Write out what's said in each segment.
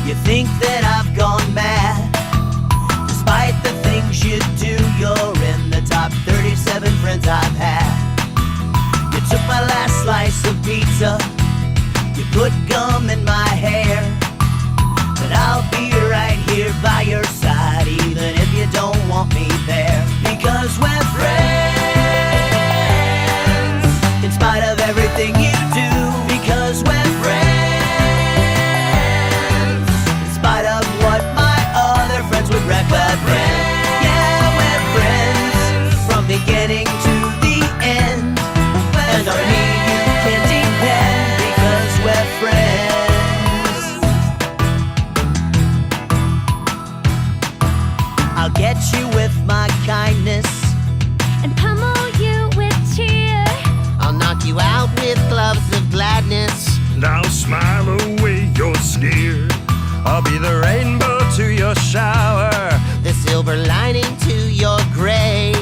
You think that I've gone mad. Despite the things you do, you're in the top 37 friends I've had. You took my last slice of pizza, you put gum in my hair, but I'll be right here by your side, even if you don't want me there. Because we're friends, in spite of everything you do. Because we're friends, in spite of what my other friends would wreck. We're friends, yeah, we're friends, from beginning to the end. And on me you can depend, because we're friends. I'll get you with my kindness and pummel you with cheer. I'll knock you out with gloves of gladness. And I'll smile away your sneer. I'll be the rainbow to your shower, the silver lining to your gray.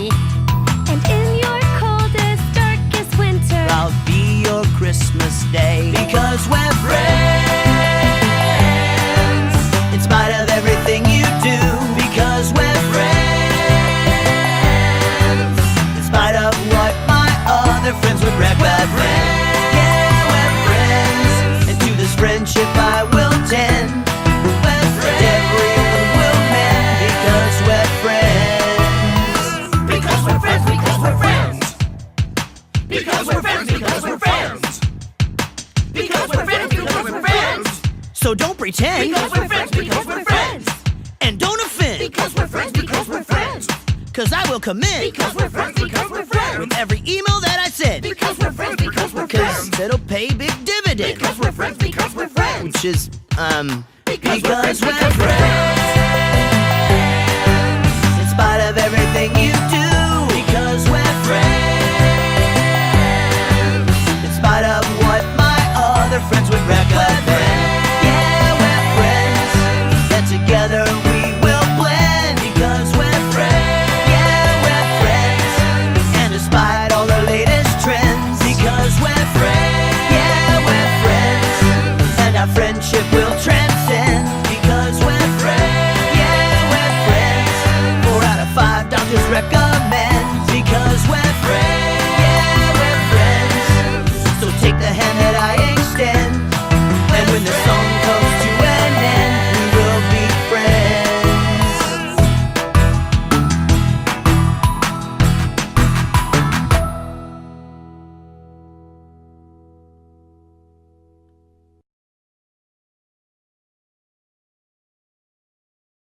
And in your coldest, darkest winter, I'll be your Christmas day. Because we're friends, in spite of everything you do. Because we're friends, in spite of what my other friends would wreck. We're friends, yeah, we're friends, and to this friendship I will tend. We're friends, everyone will mend. Because we're friends. Because we're friends, because we're friends. Because we're friends, because we're friends. Because we're friends, because we're friends. So don't pretend. Because we're friends, because we're friends. And don't offend. Because we're friends, because we're friends. Cause I will commit. Because we're friends, because we're friends. With every email that I send. Because we're friends, because we're friends. Cause it'll pay big dividends. Because we're friends, because we're friends. Which is, Because we're we're friends. In spite of everything you do. Because we're friends.